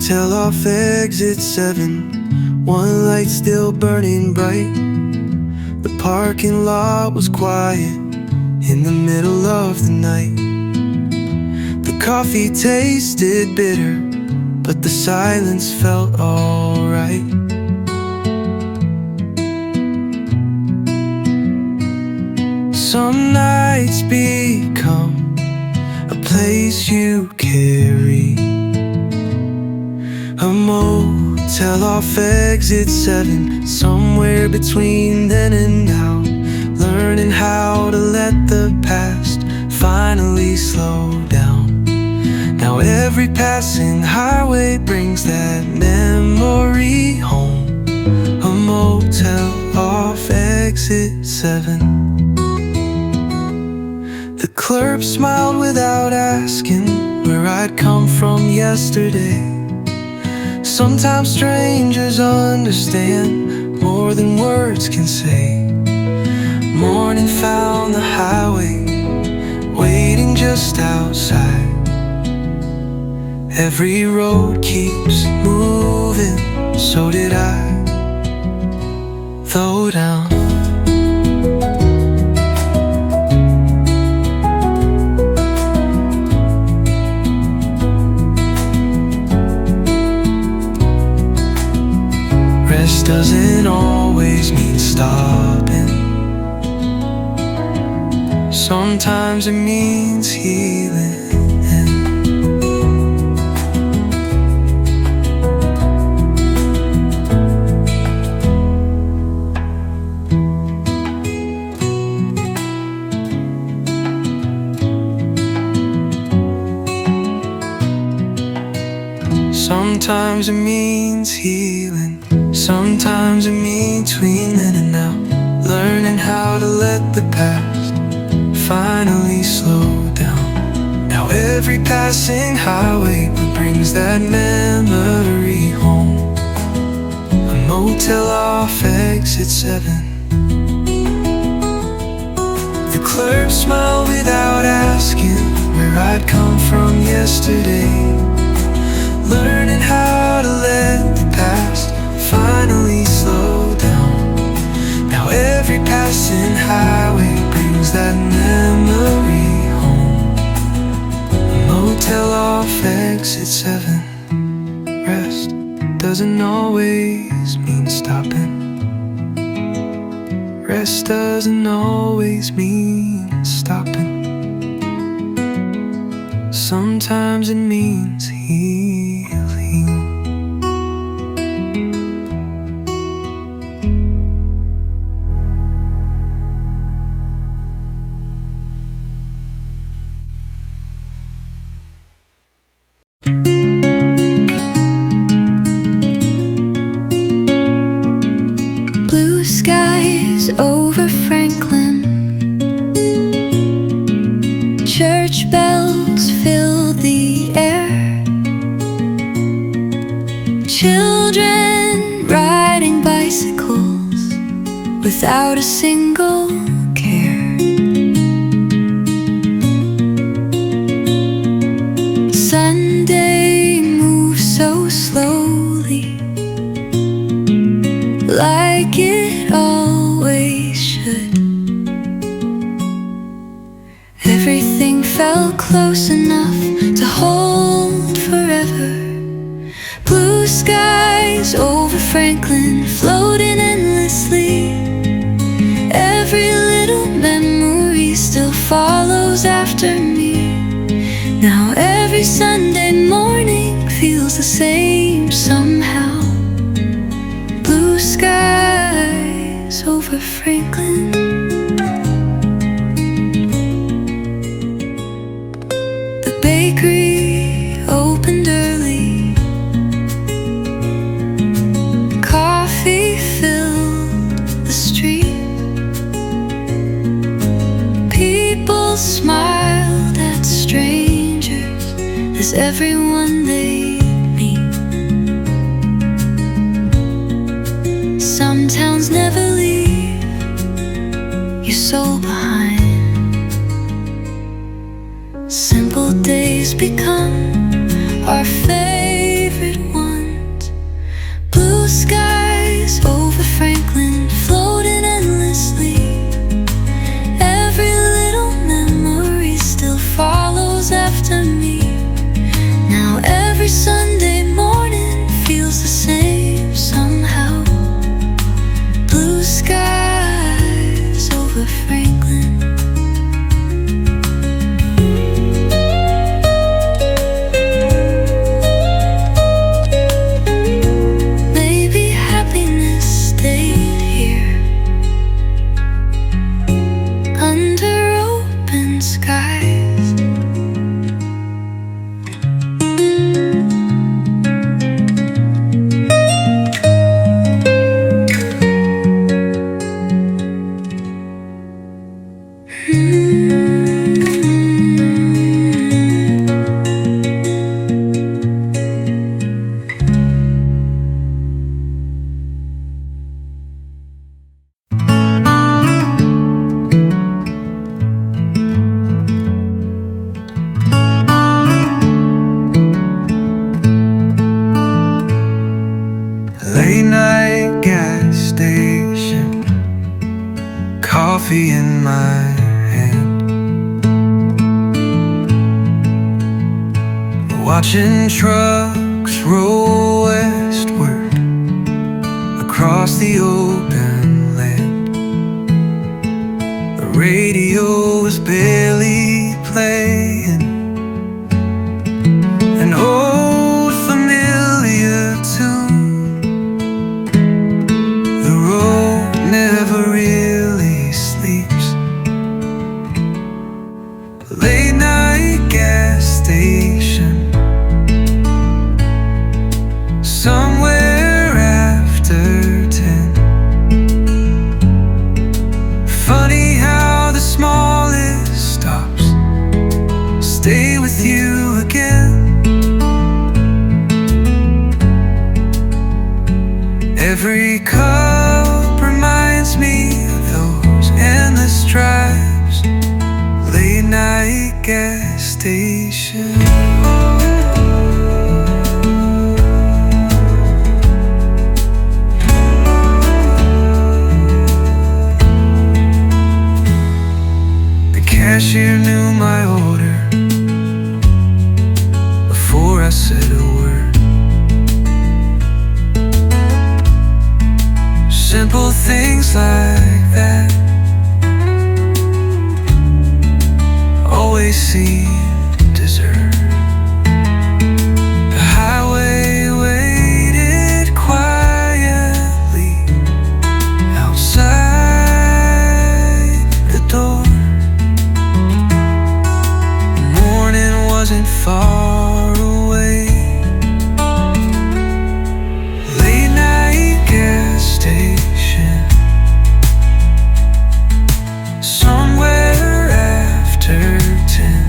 motel off exit 7. One light still burning bright. The parking lot was quiet in the middle of the night. The coffee tasted bitter, but the silence felt alright. Some nights become a place you carry. A motel off exit 7. Somewhere between then and now, learning how to let the past finally slow down. Now every passing highway brings that memory home. A motel off exit 7. The clerk smiled without asking where I'd come from yesterday. Sometimes strangers understand more than words can say. Morning found the highway waiting just outside. Every road keeps moving, so did I. Though down rest doesn't always mean stopping. Sometimes it means healing. Sometimes it means healing. Sometimes it means between then and now, learning how to let the past finally slow down. Now every passing highway brings that memory home. A motel off exit 7. The clerk smiled without asking where I'd come from yesterday. Learning how to let the past finally slow down. Now every passing highway brings that memory home. A motel off exit 7. Rest doesn't always mean stopping. Rest doesn't always mean stopping. Sometimes it means healing. Blue skies over Franklin, church bells fill the air, children riding bicycles without a single care. Sunday moves so slowly, like it always should. Everything felt close enough to hold forever. Blue skies over Franklin, floating endlessly. Every little memory still follows after me. Now every Sunday morning feels the same somehow. Blue skies over Franklin. The bakery opened early, coffee filled the street. People smiled at strangers as everyone they meet. Some towns never leave your soul behind. Simple days become our favorite ones. Late night gas station, coffee in my hand, watching trucks roll westward across the open land. The radio was barely playing an old familiar tune. The road never really sleeps. Late night gas station, somewhere after 10. Funny how the smallest stops stay with you again. Every cup reminds me of those endless drives. Late night gas station. The cashier knew my order before I said a word. Simple things like that always seem deserved. The highway waited quietly outside the door. The morning wasn't far away. Late night gas station, somewhere after 10.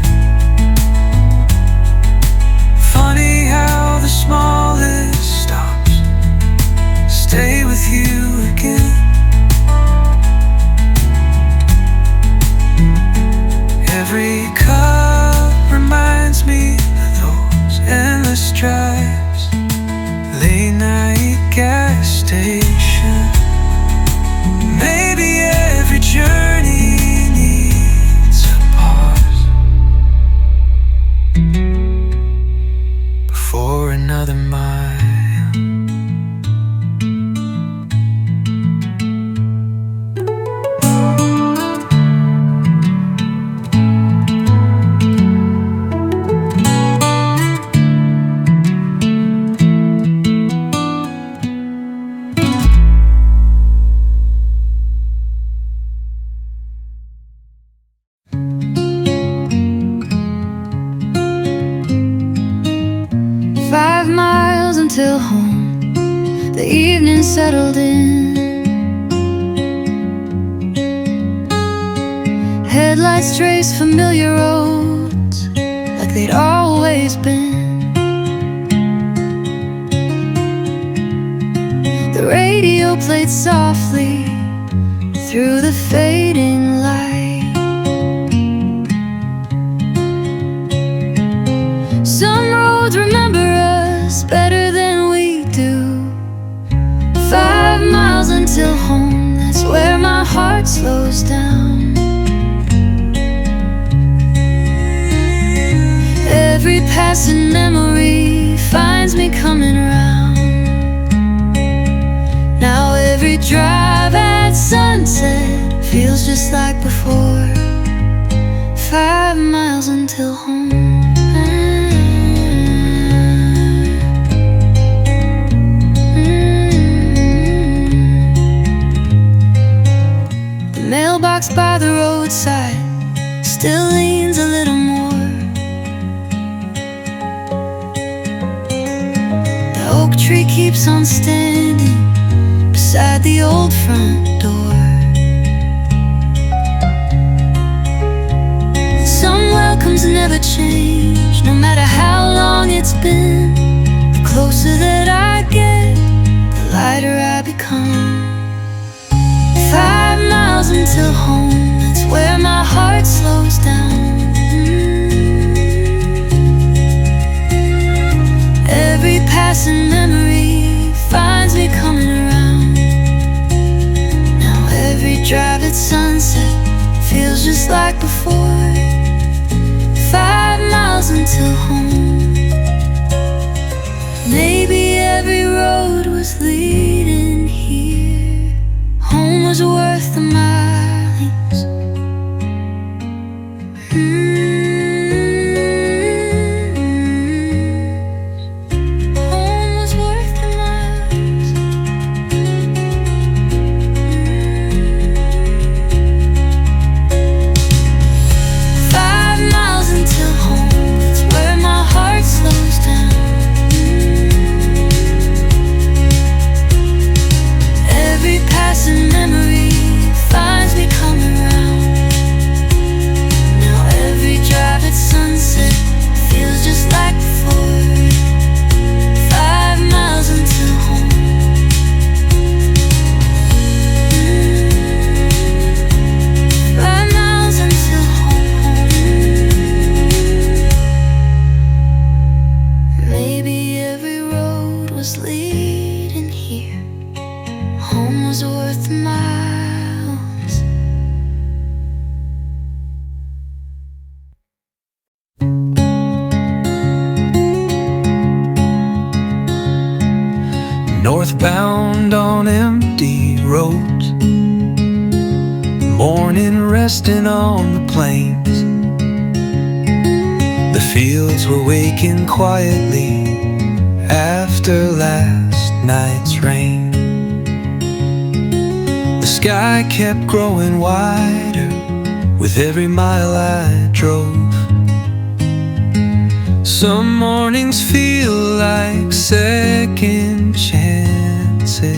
Funny how the smallest stops stay with you again. Every cup reminds me of those endless drives. Late night gas station. Maybe every journey needs a pause before another mile. Until home, the evening settled in. Headlights traced familiar roads like they'd always been. The radio played softly through the fading light. Some roads remember us better than we do. 5 miles until home, that's where my heart slows down. Every passing memory finds me coming around. Now every drive at sunset feels just like before. 5 miles until home. Mailbox by the roadside still leans a little more. The oak tree keeps on standing beside the old front door. never change. No matter how long it's been, the closer that I get, the lighter I become. 5 miles until home, that's where my heart slows down. Every passing memory finds me coming around. Now every drive at sunset feels just like before. 5 miles until home. Maybe every road was leading here. Home was worth the miles. Home was worth the miles. 5 miles until home. That's where my heart slows down. Every passing memory finds me coming around. Now every drive at sunset feels just like before. 5 miles until home. 5 miles until home. Maybe every road was leading here. Home was worth the miles. Northbound on empty roads, morning resting on the plains. The fields were waking quietly after last night's rain. The sky kept growing wider with every mile I drove. Some mornings feel like second chances.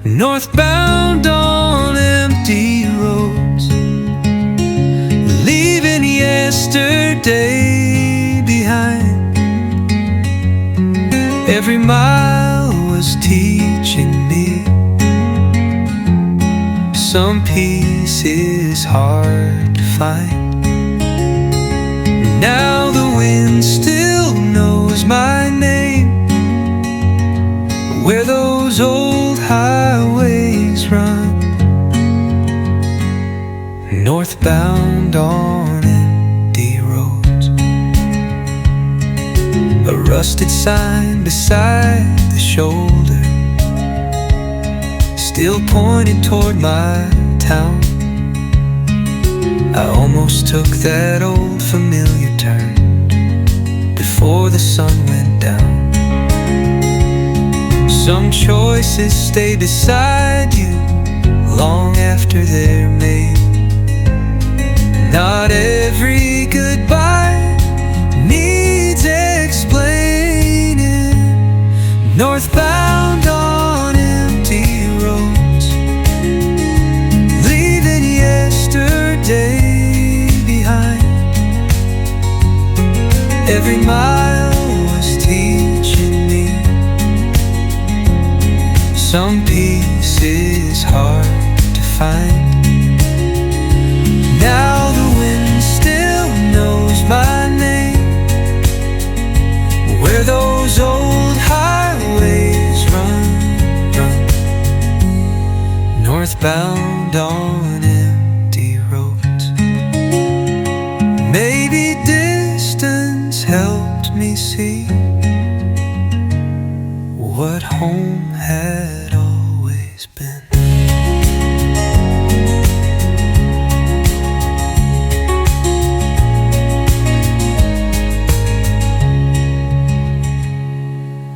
Northbound on empty roads, leaving yesterday behind. Every mile was teaching me some peace is hard to find. Now the wind still knows my name, where those old highways run. Northbound on empty roads, a rusted sign beside the shoulder still pointed toward my town. I almost took that old familiar turn before the sun went down. Some choices stay beside you long after they're made. Not every goodbye needs explaining. Northbound on empty roads, leaving yesterday behind. Every mile was teaching me some peace is hard to find. Now the wind still knows my name, where those old highways run. Northbound on empty roads. Maybe distance helped me see what home had always been.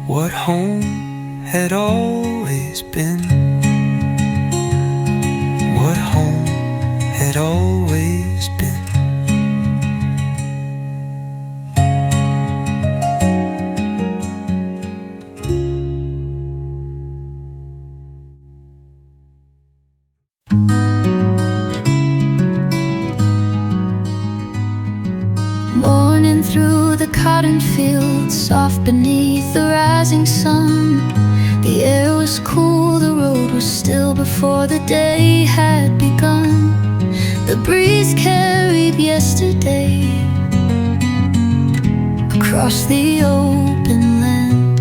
What home had always been. What home had always been. Morning through the cotton fields, soft beneath the rising sun. The air was cool, the road was still before the day had begun. The breeze carried yesterday across the open land.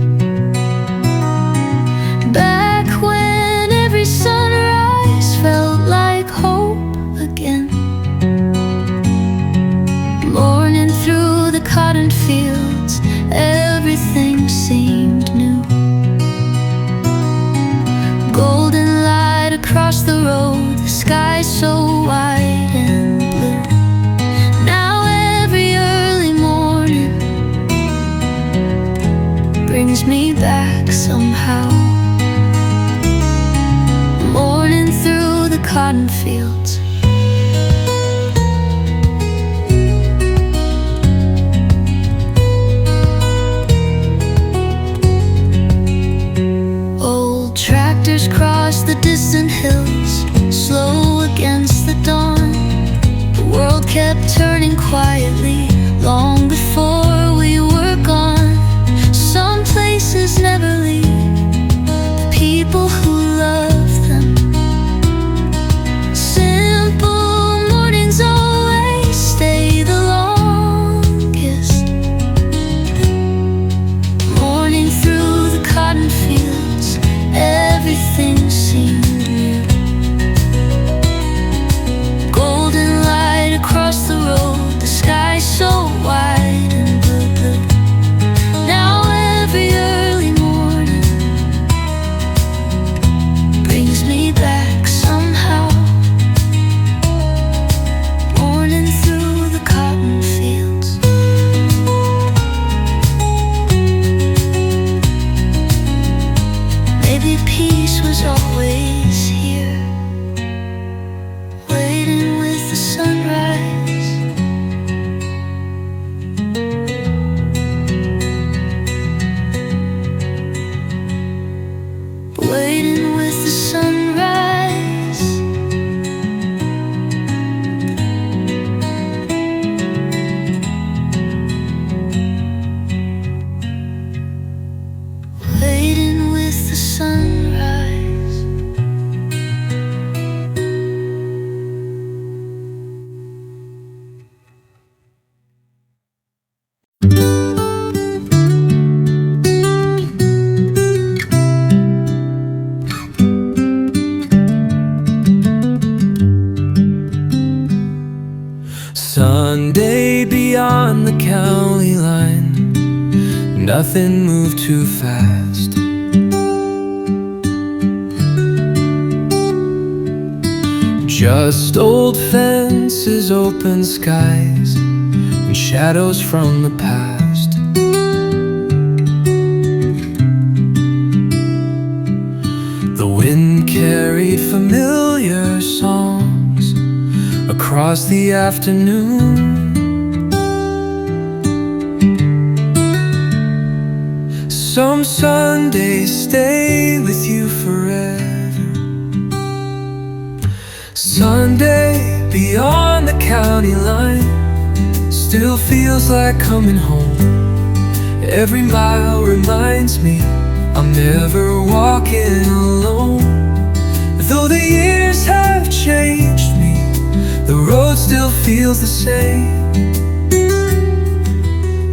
Back when every sunrise felt like hope again. Morning through the cotton fields, everything seemed new. Golden light across the road, the sky so wide and blue. Now every early morning brings me back somehow. Morning through the cotton fields. Old tractors cross the distant hills, slow against the dawn. The world kept turning quietly long before we were gone. Some places never leave the people who love them. Simple mornings always stay the longest. Morning through the cotton fields, everything seemed new. Golden light across the road, the sky so wide and blue. Now every early morning brings me back somehow. Morning through the cotton fields. Maybe peace was always here, waiting with the sunrise. Waiting with the sunrise. Waiting with the sunrise. Sunday beyond the county line, nothing moved too fast. Just old fences, open skies, and shadows from the past. The wind carried familiar songs across the afternoon. Some Sundays stay with you forever. Sunday beyond the county line still feels like coming home. Every mile reminds me I'm never walking alone. Though the years have changed me, the road still feels the same.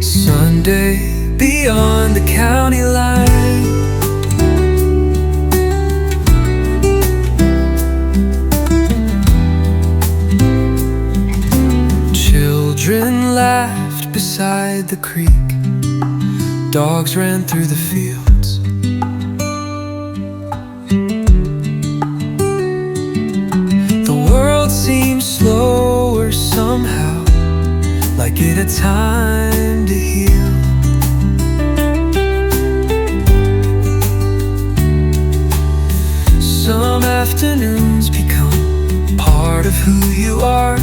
Sunday beyond the county line. Children laughed beside the creek, dogs ran through the fields. The world seemed slower somehow, like it had time to heal. Some afternoons become part of who you are.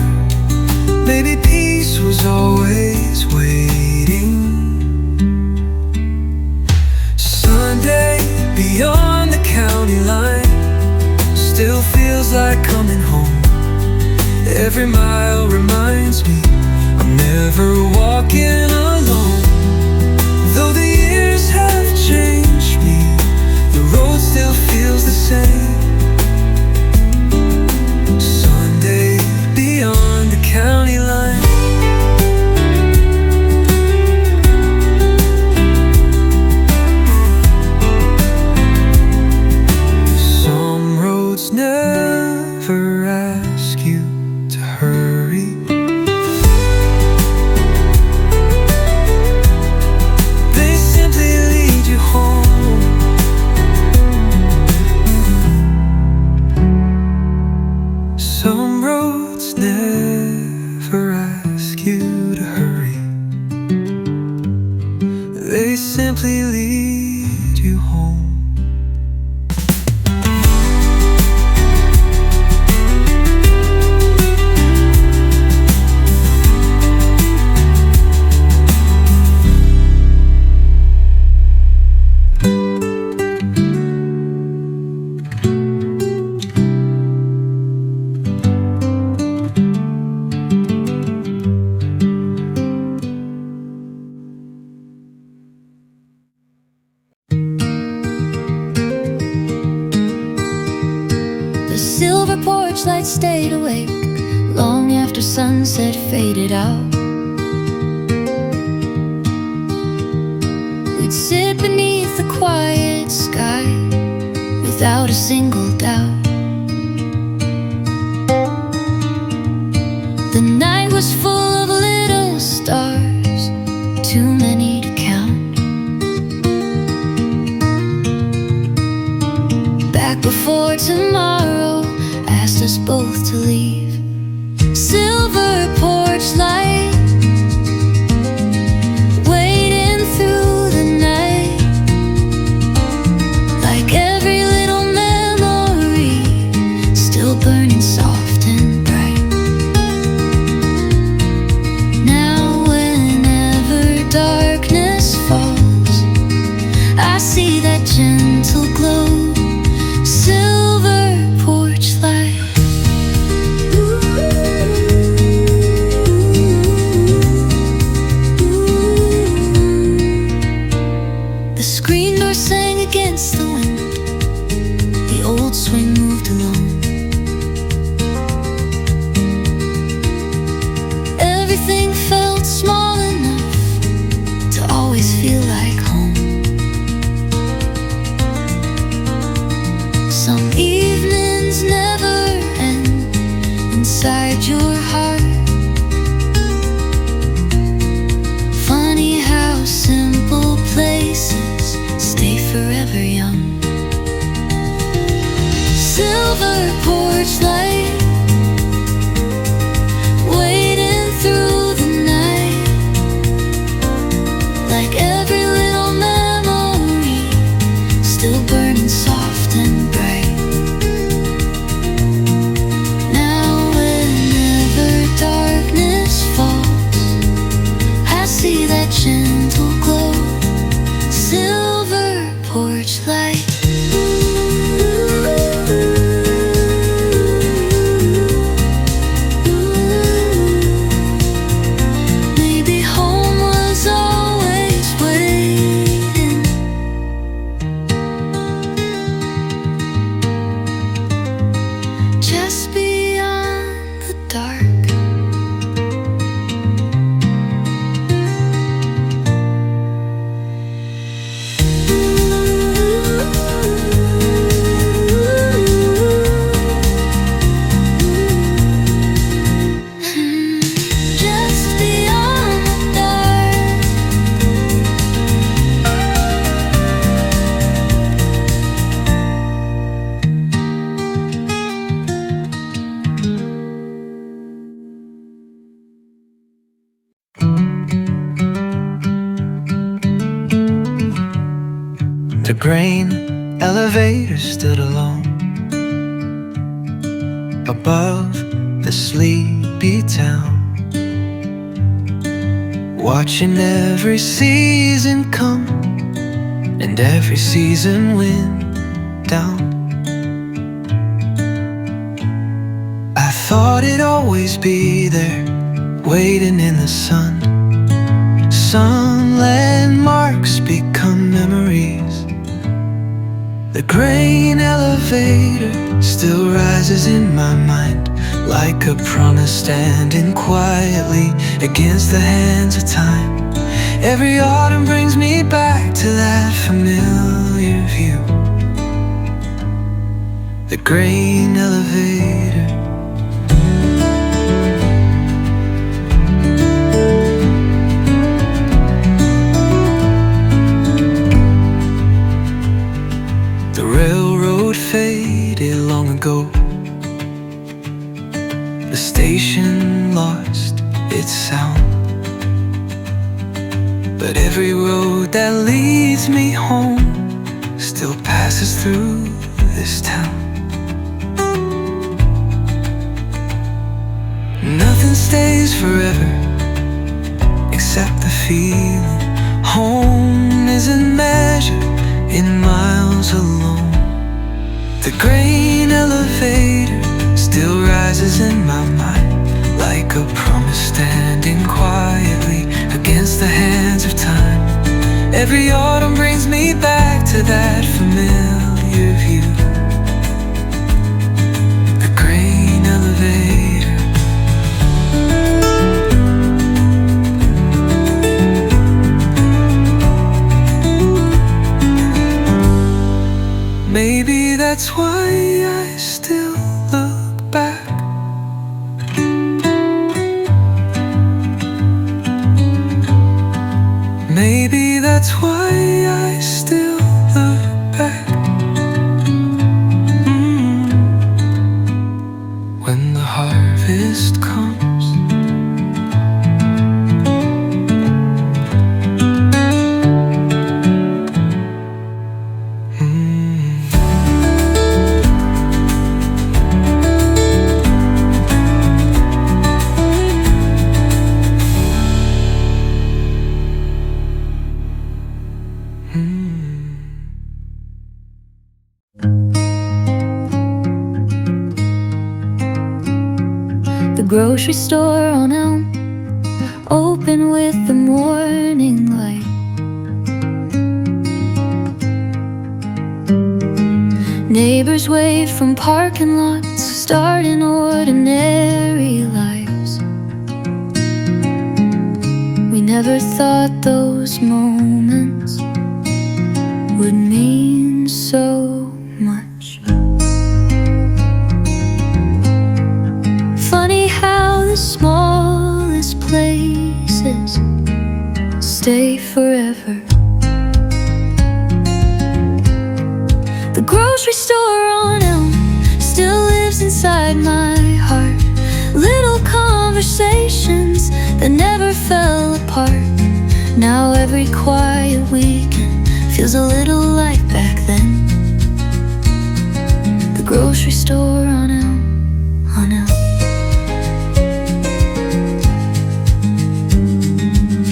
Maybe peace was always waiting. Sunday beyond the county line still feels like coming home. Every mile reminds me I'm never walking softly lead you home. Silver porch light stayed awake long after sunset faded out. We'd sit beneath the quiet sky without a single doubt. The night was full of little stars, too many to count. Back before tomorrow asked us both to leave. Silver porch light, waiting through the night, like every little memory still burning soft and bright. Now whenever darkness falls, I see that gentle glow. Silver porch light. The screen door sang against the wind. The old swing moved along. Everything felt small enough to always feel like home. Some evenings never end inside your heart. Funny how simple places stay forever young. Silver porch light, waiting through the night, like every little memory still burning soft and bright. Now whenever darkness falls, I see that gentle glow. Silver porch light. Maybe home was always waiting. Just beyond the dark. Just beyond the dark. The grain elevator stood alone above the sleepy town, watching every season come and every season wind down. I thought it'd always be there, waiting in the sun. Some landmarks become memories. The grain elevator still rises in my mind, like a promise standing quietly against the hands of time. Every autumn brings me back to that familiar view. The grain elevator. The railroad faded long ago. The station lost its sound. but every road that leads me home still passes through this town. Nothing stays forever except the feeling. Home isn't measured in miles alone. The grain elevator still rises in my mind, like a promise standing quietly against the hands of time. Every autumn brings me back to that familiar view. The grain elevator. Maybe that's why I still look back. Maybe that's why I still look back. When the harvest comes. The grocery store on Elm, open with the morning light. Neighbors wave from parking lots, starting ordinary lives. We never thought those moments would mean so much. Funny how the smallest places stay forever. The grocery store on Elm still lives inside my heart. Little conversations that never fell apart. Now every quiet weekend feels a little like back then. The grocery store on Elm, on Elm.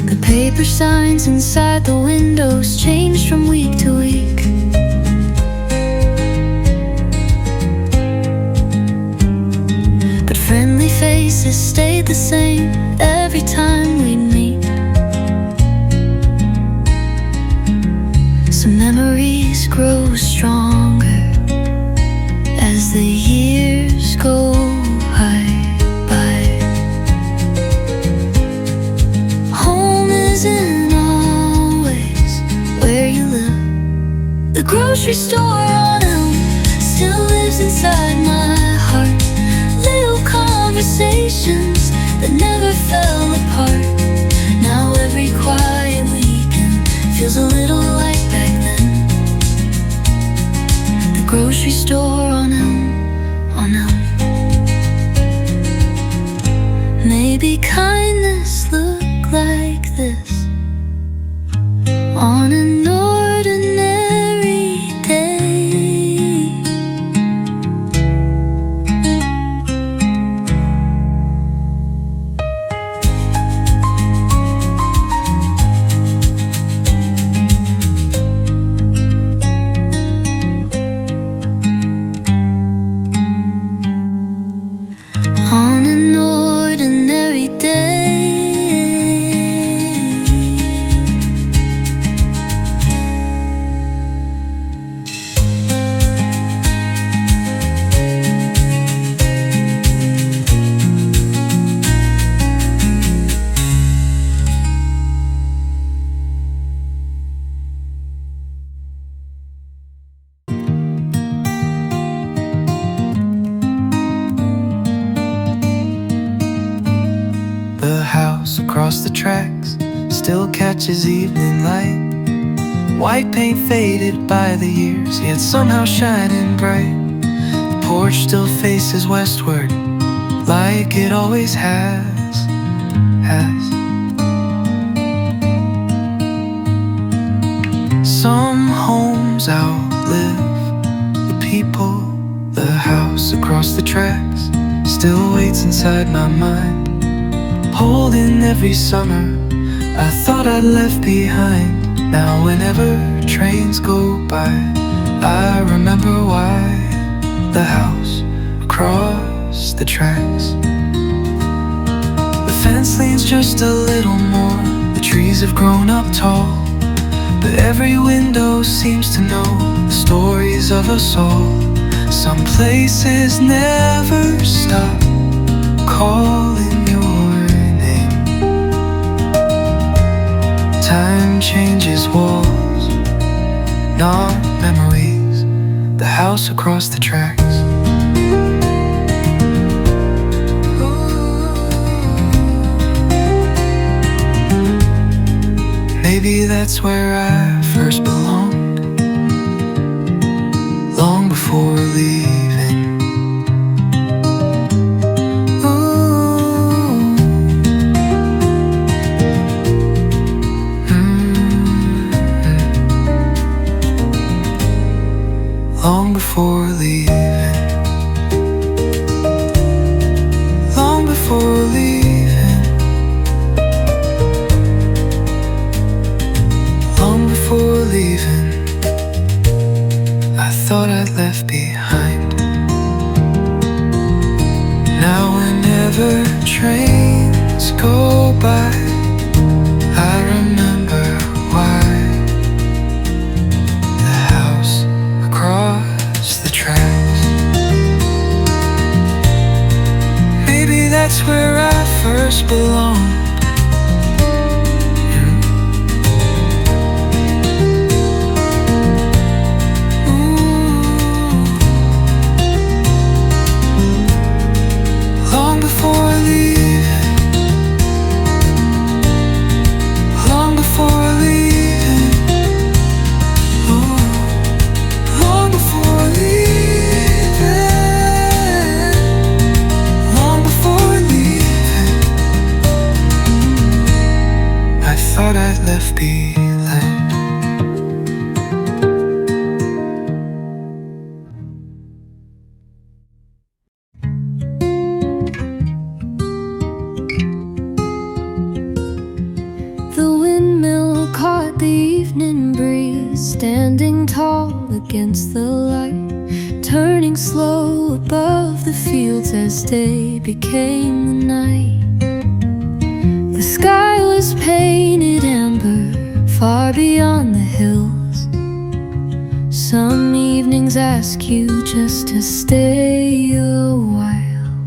The paper signs inside the windows change from week to week. But friendly faces stayed the same every time we'd meet. Some memories grow stronger as the years go by. Home isn't always where you live. The grocery store on Elm still lives inside my heart. Little conversations that never fell apart. Now every quiet weekend feels a little like back then. The grocery store on Elm, on Elm. Maybe kindness looked like this on an ordinary day. On an ordinary day. The house across the tracks still catches evening light. White paint faded by the years, yet somehow shining bright. The porch still faces westward, like it always has. house across the tracks still waits inside my mind, holding every summer I thought I'd left behind. Now whenever trains go by, I remember why. The house across the tracks. The fence leans just a little more, the trees have grown up tall, but every window seems to know the stories of us all. Some places never stop calling your name. Time changes walls, not memories. The house across the tracks. Maybe that's where I first belonged, long before leaving. Long before leaving. Long before leaving. Long before leaving, I thought I'd left behind. Now whenever trains go by, I remember why. The house across the tracks. Maybe that's where I first belonged. Thought I'd left behind. The windmill caught the evening breeze, standing tall against the light, turning slow above the fields as day became the night. The sky was painted amber, far beyond the hills. Some evenings ask you just to stay a while.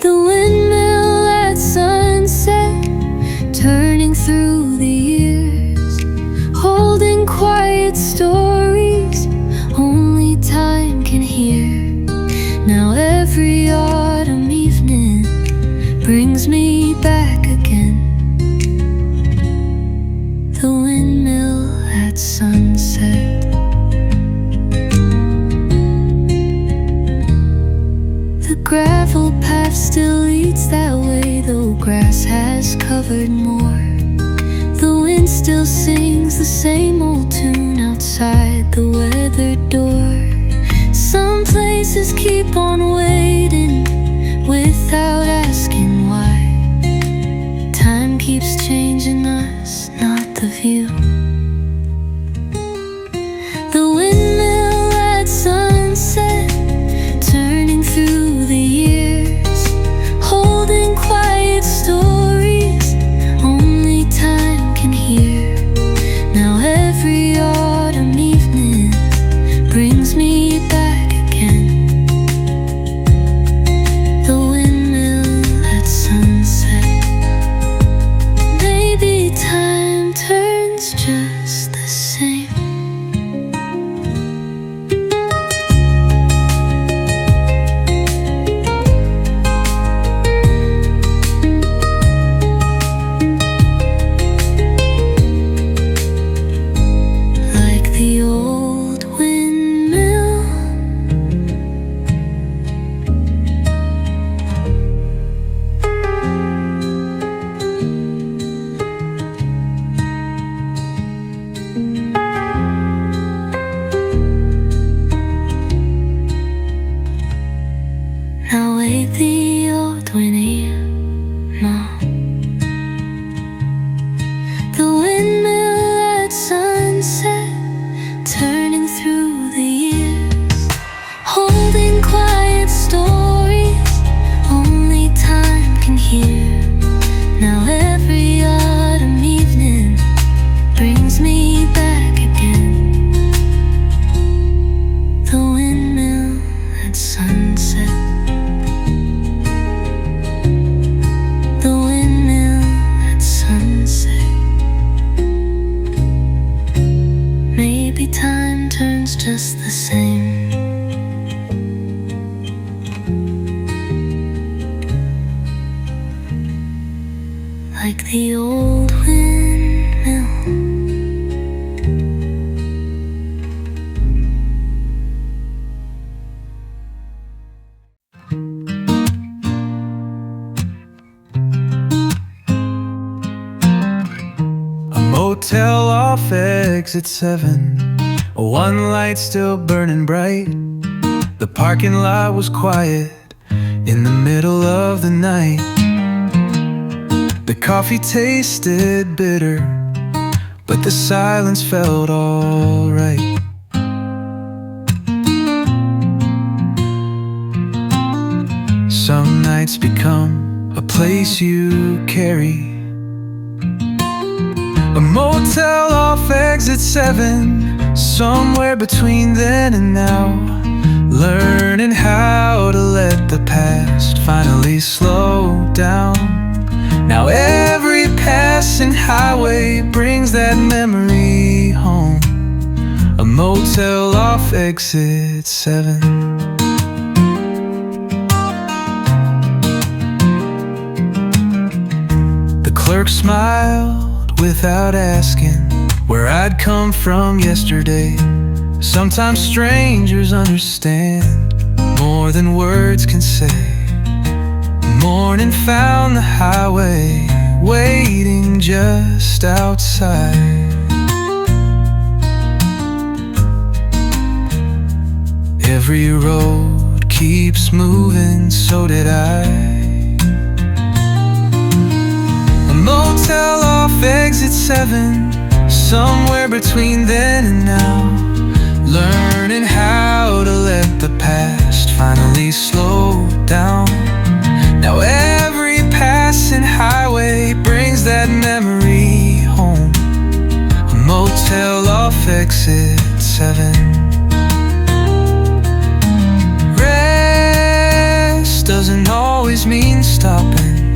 The windmill at sunset, turning through the years, holding quiet stories only time can hear. Now every autumn evening brings me back again. The windmill at sunset. The gravel path still leads that way, though grass has covered more. The wind still sings the same old tune outside the weathered door. Some places keep on waiting without asking why. Time keeps changing us, not the view. The windmill at sunset, turning through the years, holding quiet stories only time can hear. Now every autumn evening brings me back again. The windmill mom. The windmill at sunset, turning through the years, holding quiet stories only time can hear. Now every autumn evening brings me back again. The windmill at sunset. The windmill at sunset. Maybe time turns just the same. Like the old windmill. A motel off exit 7, one light still burning bright. The parking lot was quiet in the middle of the night. The coffee tasted bitter, but the silence felt alright. Some nights become a place you carry. A motel off exit 7, somewhere between then and now. Learning how to let the past finally slow down. Now every passing highway brings that memory home. A motel off exit 7. The clerk smiled without asking where I'd come from yesterday. Sometimes strangers understand more than words can say. Morning found the highway waiting just outside. Every road keeps moving, so did I. A motel off exit 7, somewhere between then and now. Learning how to let the past finally slow down. Now every passing highway brings that memory home. A motel off exit 7. Rest doesn't always mean stopping.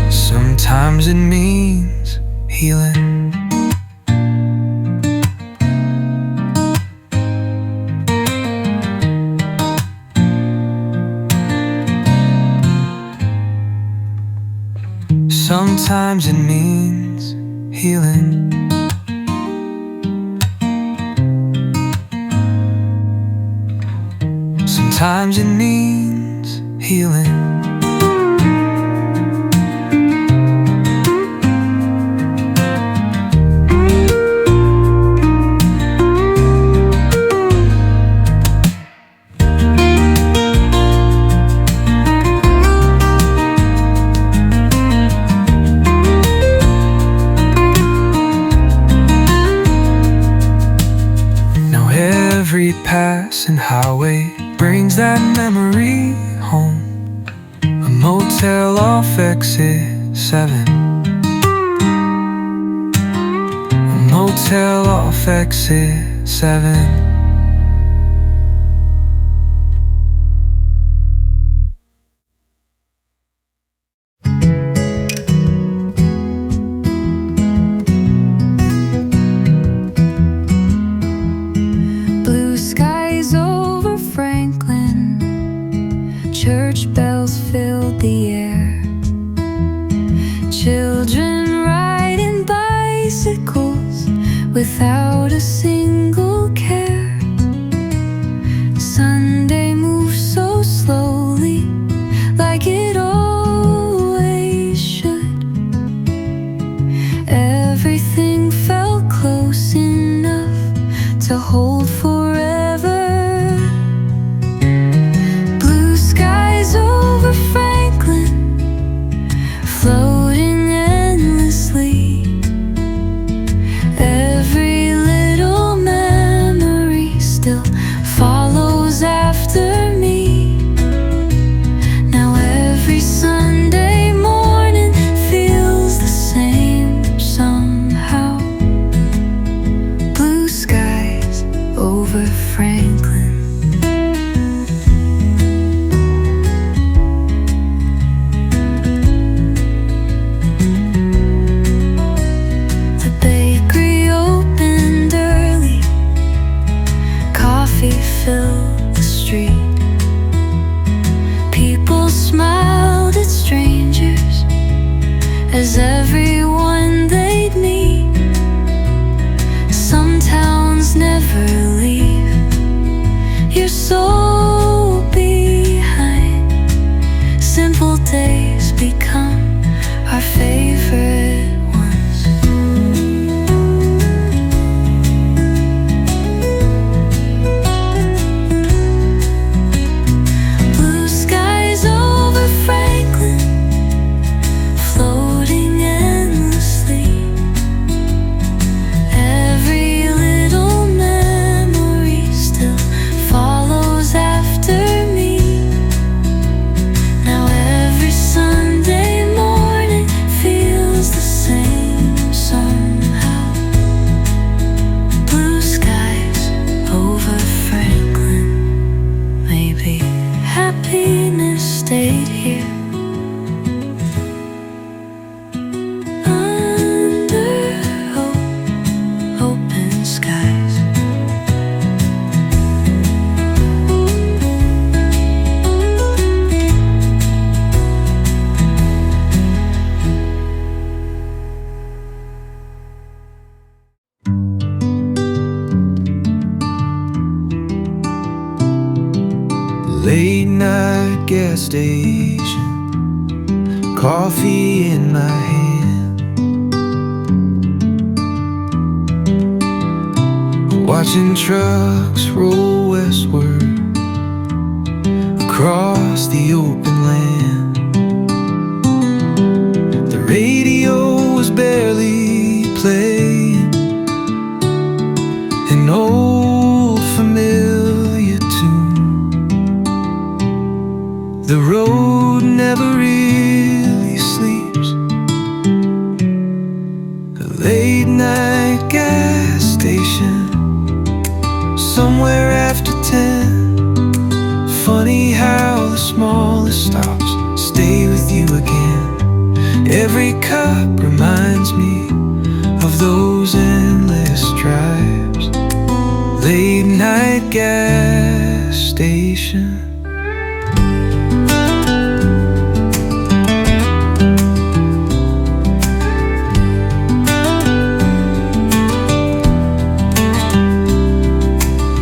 Sometimes it means healing. Sometimes it means healing. Sometimes it means healing. Every passing highway brings that memory home. A motel off exit 7. A motel off exit 7. Church bells filled the air. Children riding bicycles without a single care. Sunday moves so slowly, like it always should. Everything felt close enough to hold forever. Blue skies over Franklin, station, coffee in my hand, watching trucks roll westward across the open land. The radio was barely playing an old familiar tune. The road never really sleeps, a late night gas station somewhere after 10. Funny how the smallest stops stay with you again. Every cup reminds me of those endless drives. Late night gas station.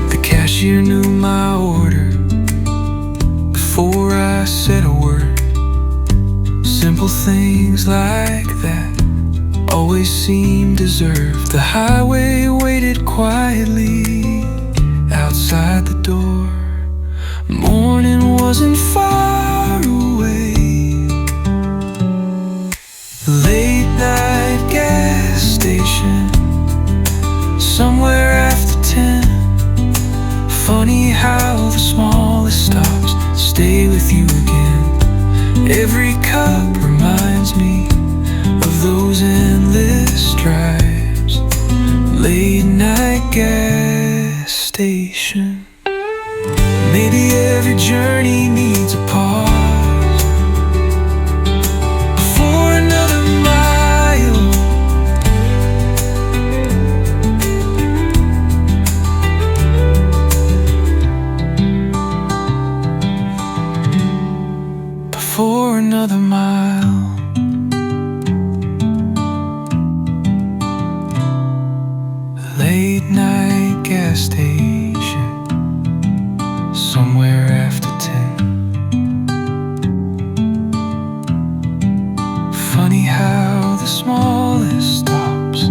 The cashier knew my order before I said a word. Simple things like that always seem deserved. The highway waited quietly outside the door. Morning wasn't far away. Late night gas station somewhere after 10. Funny how the smallest stops stay with you again. Every cup reminds me of those endless drives. Late night gas station. Maybe every journey needs a pause before another mile. Before another mile. Late night gas station somewhere after 10. Funny how the smallest stops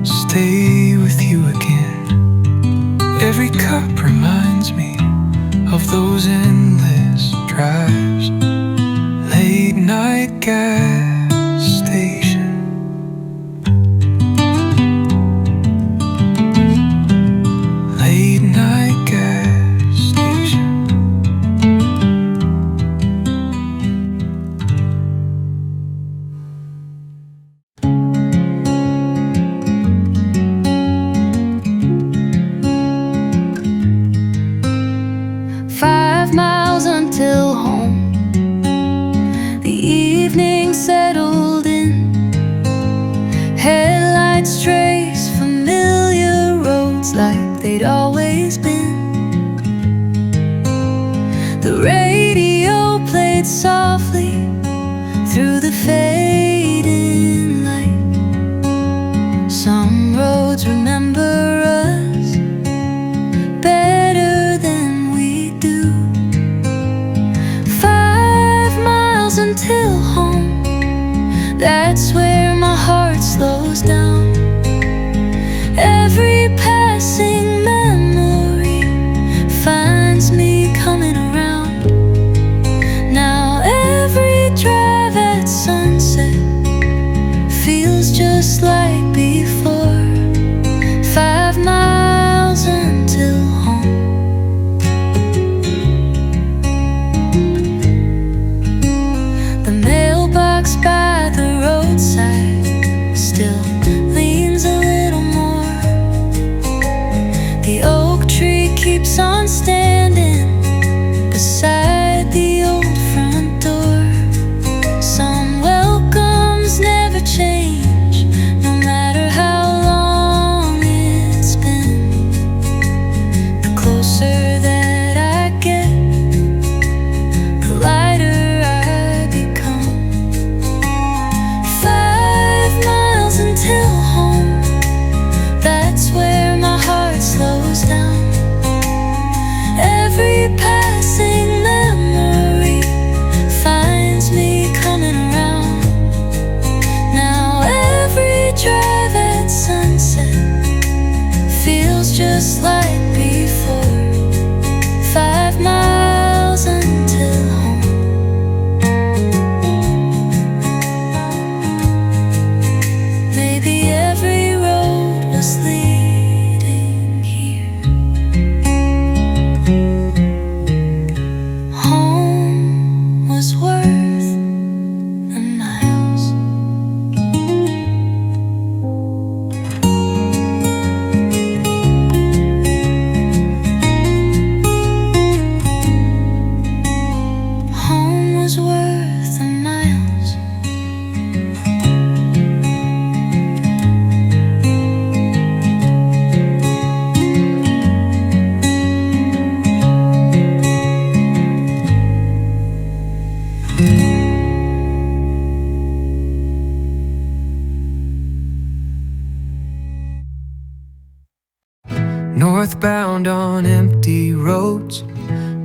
stay with you again. Every cup reminds me of those endless drives. Late night gas station. Late night gas station. 5 miles until home. The evening settled in. Headlights trace familiar roads like they'd always been. The radio played softly through the fading light. Some roads remember us better than we do. 5 miles until home. That's where my heart slows down. Every passing memory finds me coming around. Now every drive at sunset feels just like before. 5 miles until home. The mail Northbound on empty roads,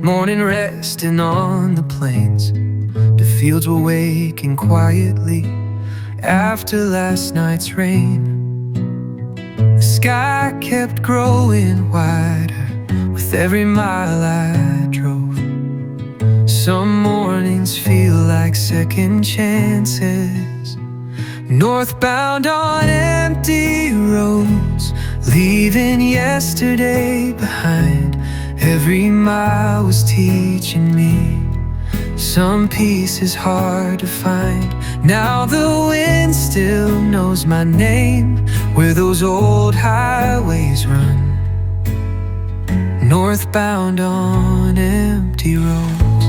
morning resting on the plains. The fields were waking quietly after last night's rain. The sky kept growing wider with every mile I drove. Some mornings feel like second chances. Northbound on empty roads, leaving yesterday behind. Every mile was teaching me some peace is hard to find. Now the wind still knows my name where those old highways run. Northbound on empty roads.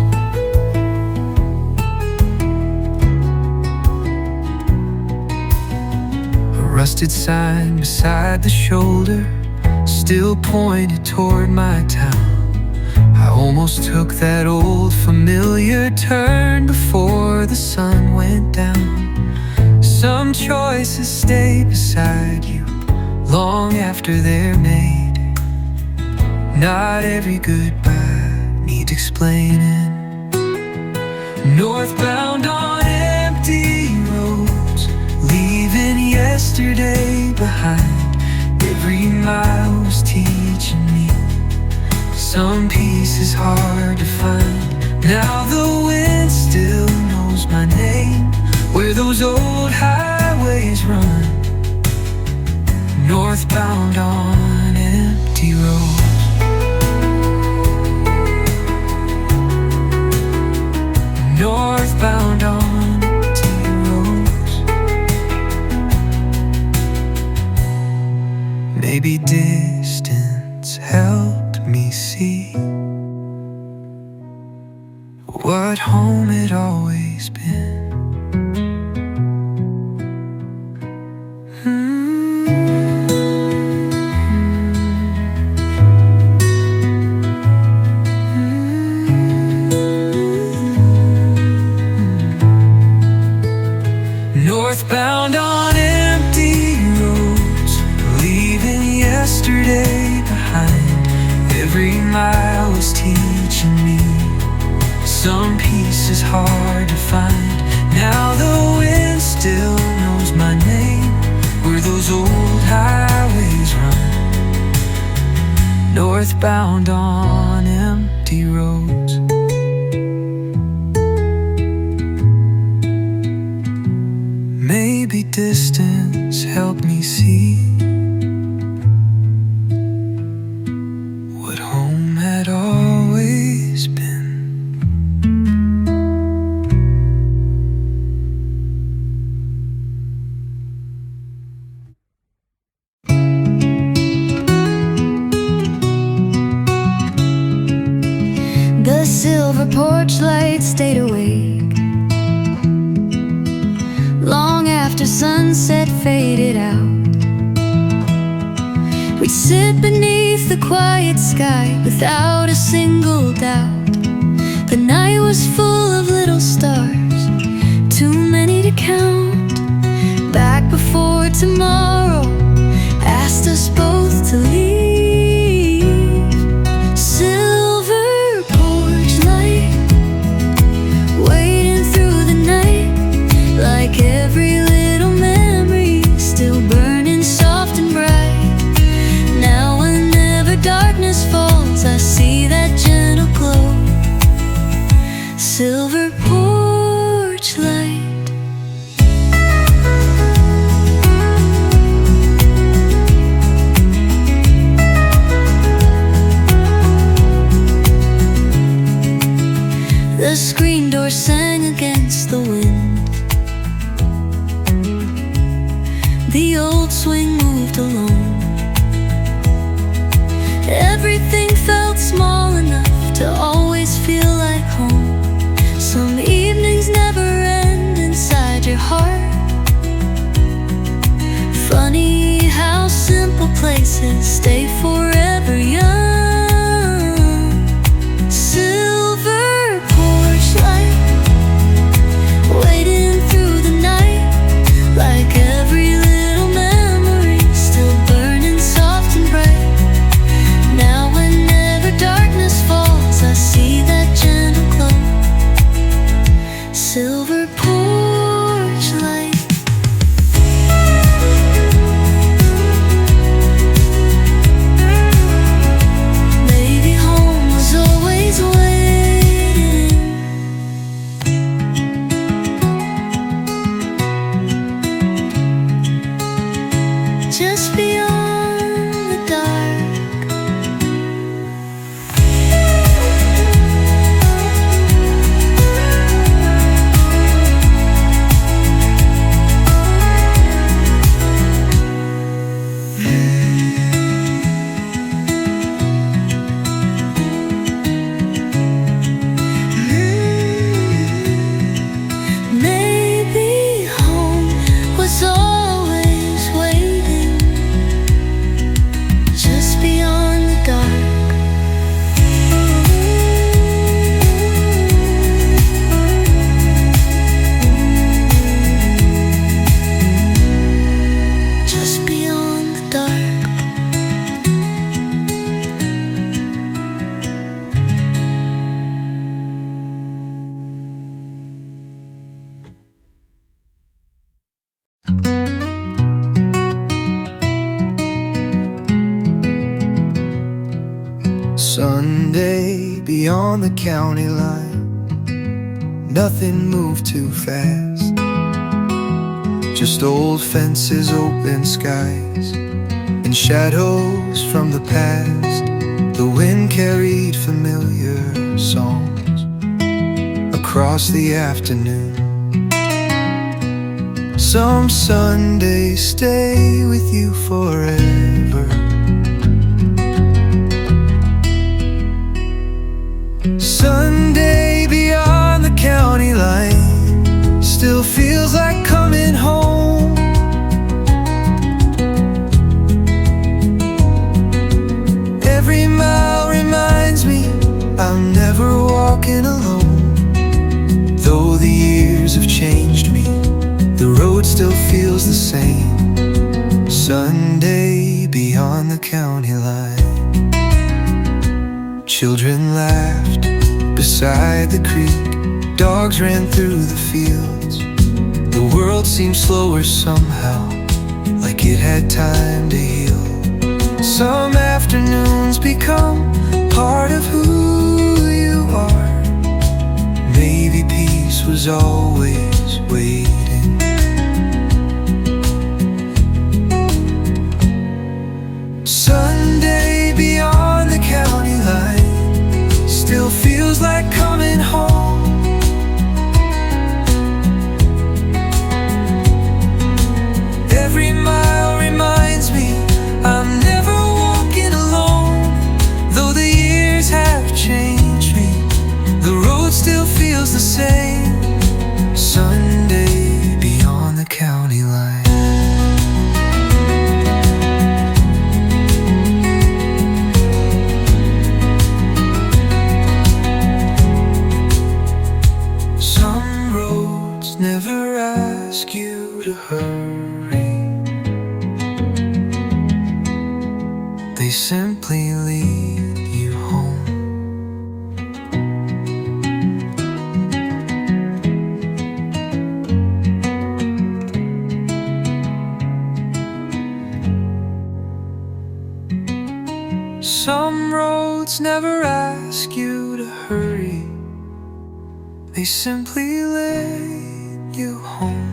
A rusted sign beside the shoulder still pointed toward my town. I almost took that old familiar turn before the sun went down. Some choices stay beside you long after they're made. Not every goodbye needs explaining. Northbound on empty roads, leaving yesterday behind. Every mile was teaching me some peace is hard to find. Now the wind still knows my name where those old highways run. Northbound on empty roads. Northbound on empty roads. Maybe distance helped me see what home had always been. Northbound on empty roads, leaving yesterday behind. Every mile was teaching me some peace is hard to find. Now the wind still knows my name where those old highways run. Northbound on empty roads. Maybe distance helped me see what home had always been. The silver porch light stayed awake long after sunset faded out. We'd sit beneath the quiet sky without a single doubt. The night was full of little stars, too many to count. Back before tomorrow asked us both to leave. Silver porch light, waiting through the night, like every little memory still burning soft and bright. Now whenever darkness falls, I see that gentle glow. Silver porch light. The screen door sang against the wind. The old swing moved alone. Everything felt small enough to always feel like home. Some evenings never end inside your heart. Funny how simple places stay forever young. Silver porch light, just beyond the dark. Maybe home was always waiting just beyond the dark. Just beyond the dark. Sunday beyond the county line, nothing moved too fast. Just old fences, open skies, and shadows from the past. The wind carried familiar songs across the afternoon. Some Sundays stay with you forever. Sunday beyond the county line still feels like coming home. Every mile reminds me I'm never walking alone. Though the years have changed me, the road still feels the same. Sunday beyond the county line. Children laughed beside the creek, dogs ran through the fields. The world seemed slower somehow, like it had time to heal. Some afternoons become part of who you are. Maybe peace was always waiting. Sunday beyond the county line still feels like coming home. Every mile reminds me I'm never walking alone. Though the years have changed me, the road still feels the same. Sunday beyond the county line. Some roads never ask you to hurry. They simply lead you home. Some roads never ask you to hurry. They simply lead you home.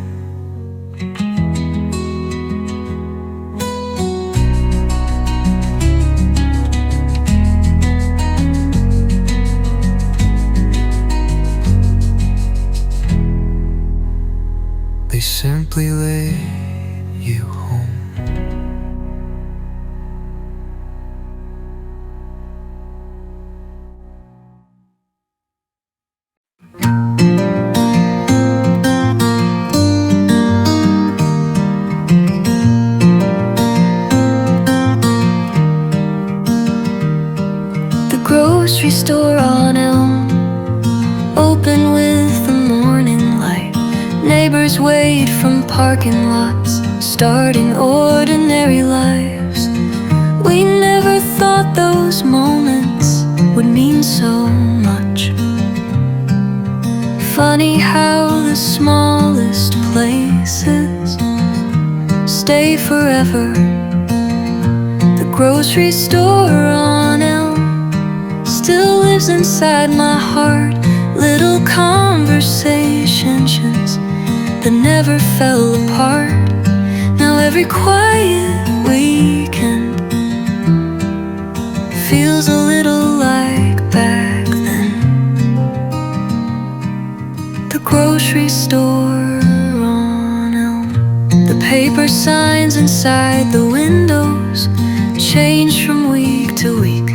They simply lead you home. The grocery store on Elm, open with the morning light. Neighbors wait from parking lots, starting ordinary lives. We never thought those moments would mean so much. Funny how the smallest places stay forever. The grocery store on Elm still lives inside my heart. Little conversations that never fell apart. Now every quiet weekend grocery store on Elm. The paper signs inside the windows change from week to week,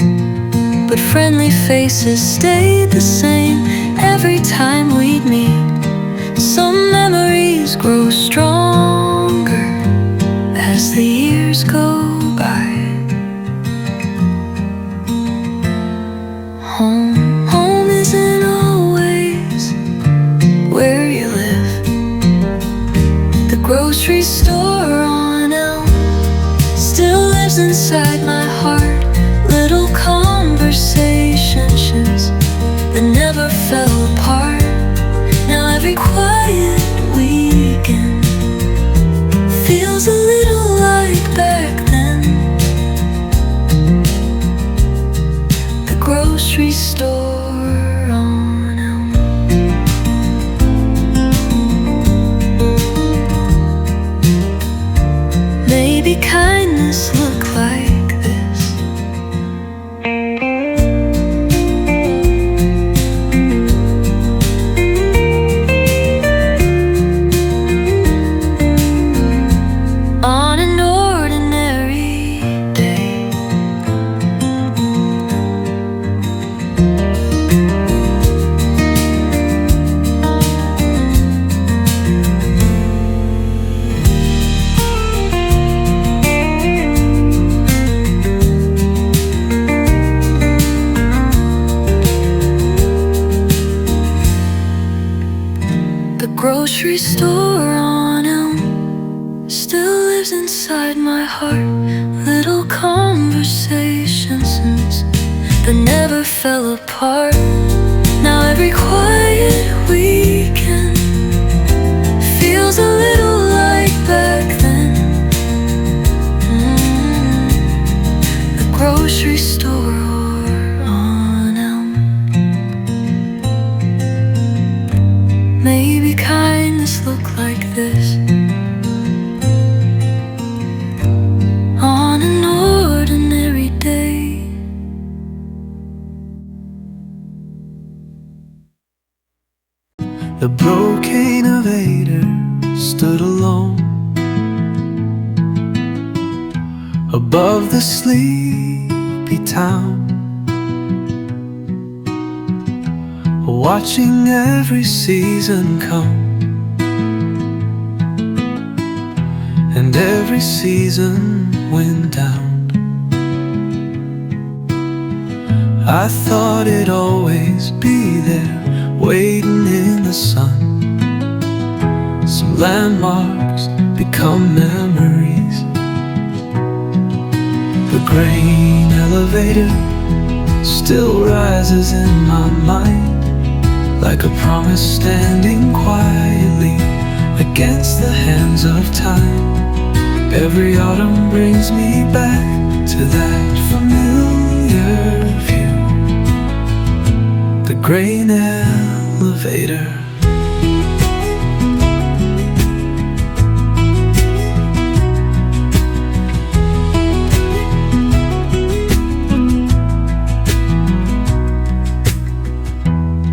but friendly faces stayed the same every time we'd meet. Some memories grow stronger as the years go by. Home isn't always where you live. The grocery store on Elm still lives inside my heart. Little conversations that never fell apart. Now every quiet weekend feels a little like back then. The grocery store on Elm. Maybe kindness look like this. On an ordinary day, the grocery store on Elm still lives inside my heart. Little conversations that never fell apart. Now every quiet weekend feels a little like back then. The grocery store on Elm. Maybe kindness look like this. On an ordinary day. The broken innovator stood alone above the sleepy town, watching every season come and every season went down. I thought it'd always be there, waiting in the sun. Some landmarks become memories. The grain elevator still rises in my mind, like a promise standing quietly against the hands of time. Every autumn brings me back to that familiar view. The grain elevator.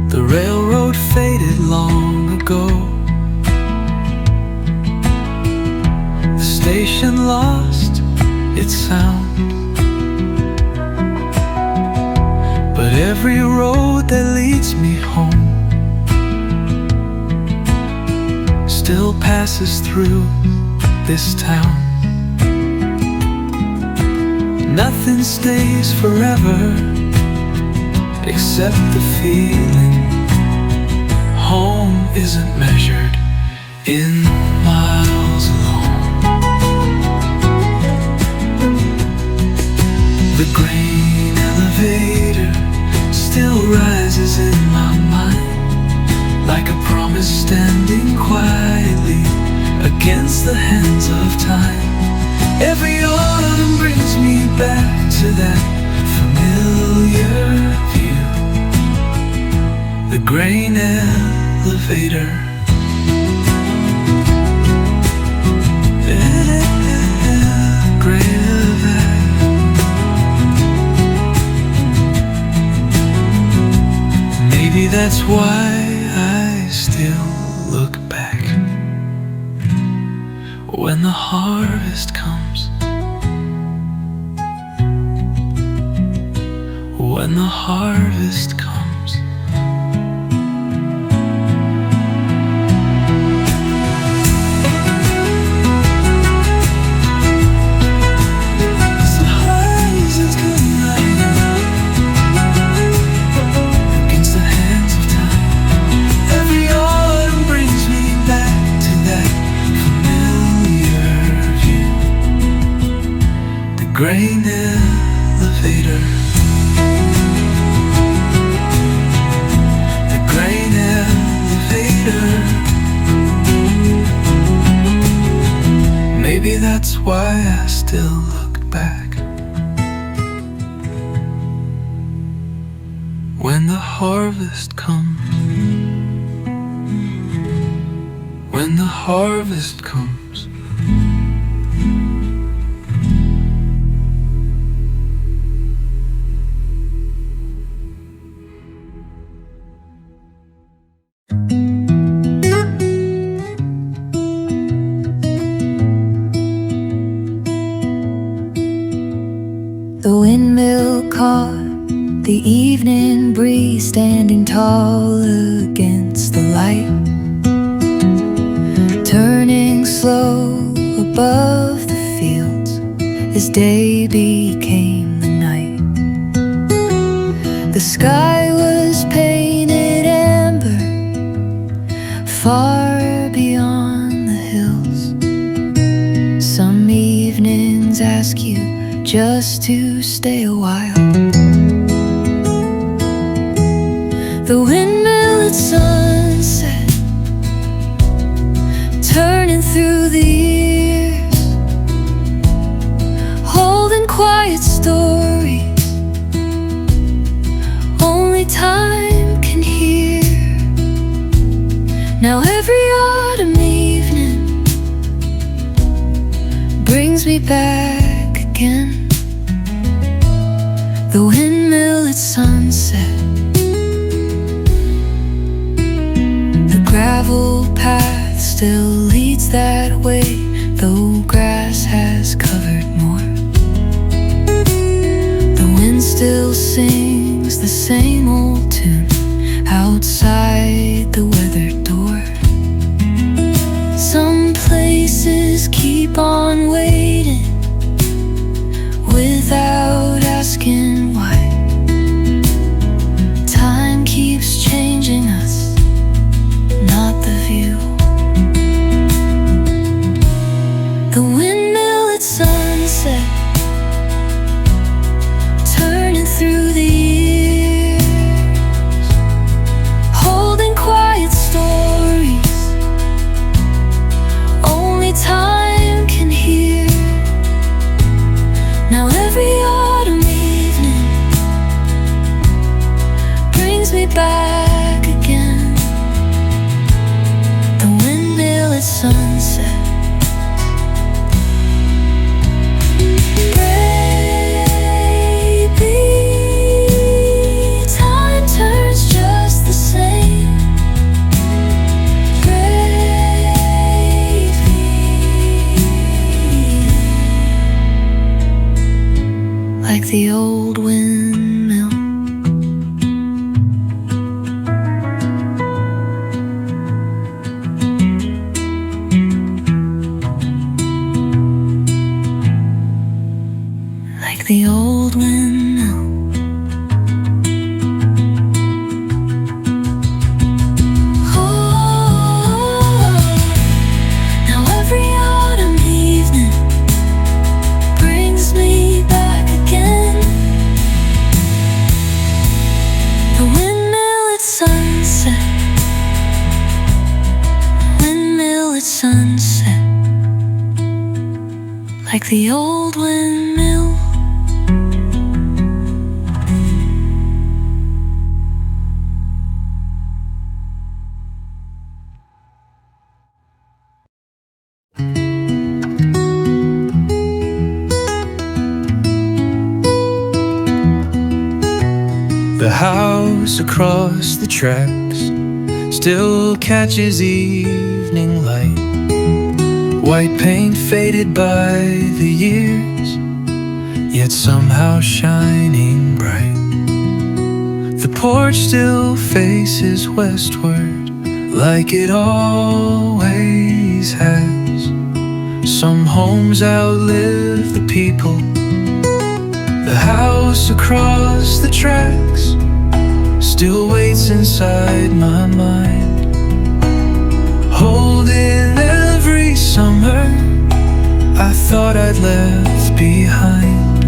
The railroad faded long ago. The station lost its sound, but every road that leads me home still passes through this town. Nothing stays forever except the feeling. Home isn't measured in miles alone. The grain elevator still rises in my mind, like a promise standing quietly against the hands of time. Every autumn brings me back to that familiar view. The grain elevator. Grain elevator. Maybe that's why I still when the harvest comes, when the harvest comes. Grain elevator, the grain elevator. Maybe that's why I still look back when the harvest comes, when the harvest comes. The windmill caught the evening breeze, standing tall against the light, turning slow above the fields as day became the night. The sky was painted amber, far beyond the hills. Some evenings ask you just to stay a while. The windmill at sunset, turning through the years, holding quiet stories only time can hear. Now every autumn evening brings me back again. The windmill at sunset, the gravel path still leads that way, though grass has covered more. The wind still sings the same old tune outside the weathered door. Some places keep on waiting without asking why. Time keeps changing us, not the view. The windmill at sunset, turning through the years, holding quiet stories only time can hear. Now every autumn evening brings me back again. The windmill at sunset. Baby, time turns just the same. Like the old windmill, like the old windmill. Oh, now every autumn evening brings me back again. The windmill at sunset, windmill at sunset, like the old windmill. The house across the tracks still catches evening light White paint faded by the years, yet somehow shining bright. The porch still faces westward, like it always has. Some homes outlive the people. The house across the tracks still waits inside my mind, holding every summer I thought I'd left behind.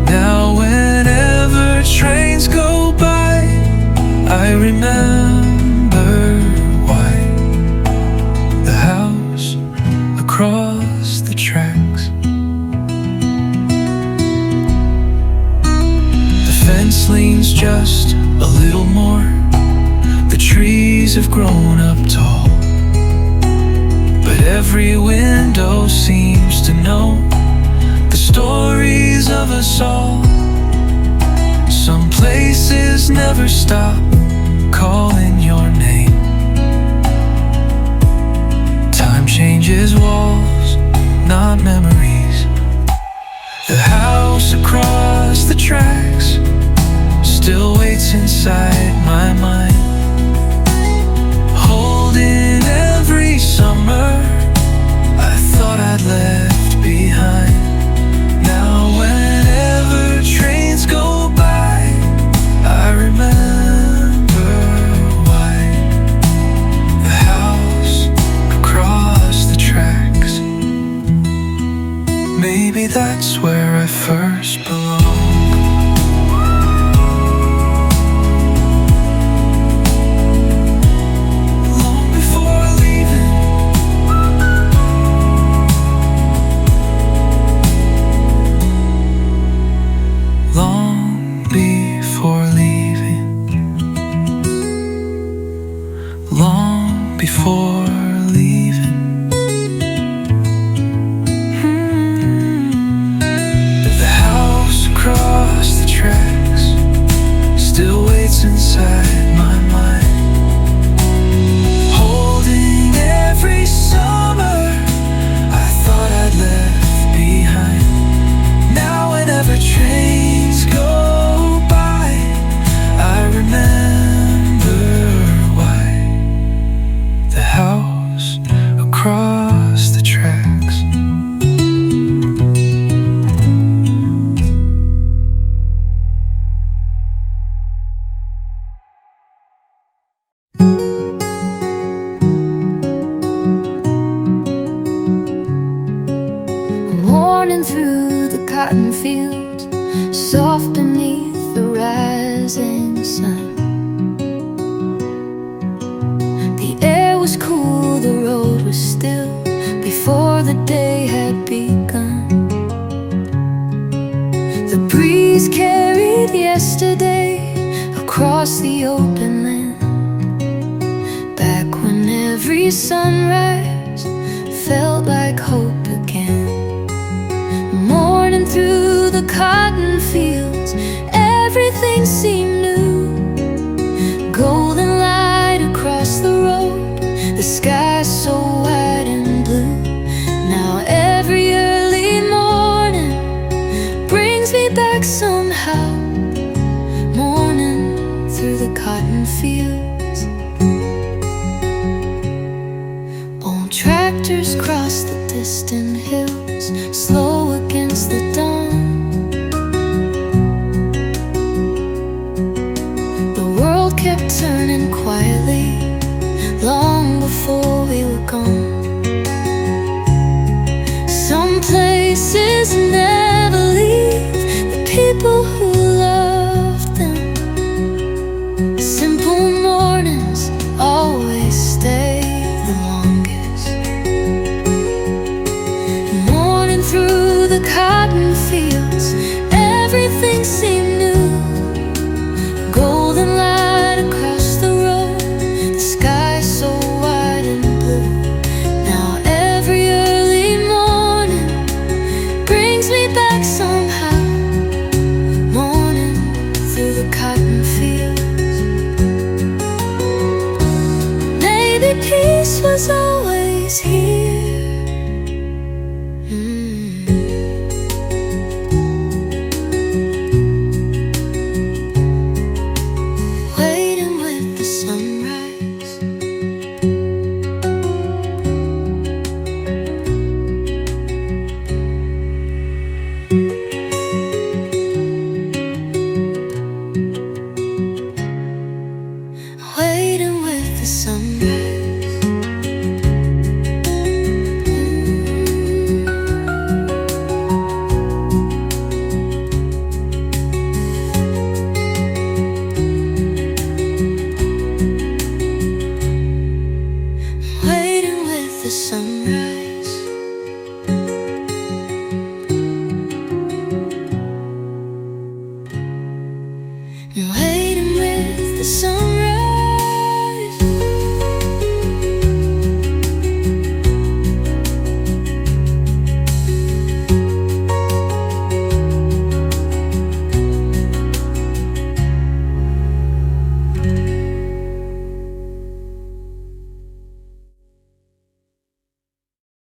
Now whenever trains go by, I remember why. The house across the tracks. The fence leans just a little more. The trees have grown up tall, but every window seems to know the stories of us all. Some places never stop calling your name. Time changes walls, not memories. The house across the tracks still waits inside my mind, holding every summer I thought I'd left behind. Now whenever trains go by, I remember why. The house across the tracks. Maybe that's where I first belonged. Before leaving, the house across the tracks still waits inside my mind, holding every summer I thought I'd left behind. Now whenever trains go by, I remember the house across the tracks. Morning through the cotton fields, soft beneath the rising sun. Cool, the road was still before the day had begun. The breeze carried yesterday across the open land, back when every sunrise felt like hope again. Morning through the cotton fields, everything seemed new. Golden light across the road, the sky so wide and blue. Now every early morning brings me back somehow, morning through the cotton fields. Old tractors cross the distant hills, slow against the dawn. The world kept turning quietly long before we were gone. Some places never leave the people who loved them. Simple mornings always stay the longest. Morning through the cotton fields, everything seemed new. Golden light across the road, the sky so wide and blue. Now every early morning brings me back somehow, morning through the cotton fields. Maybe peace was always here, the sunrise.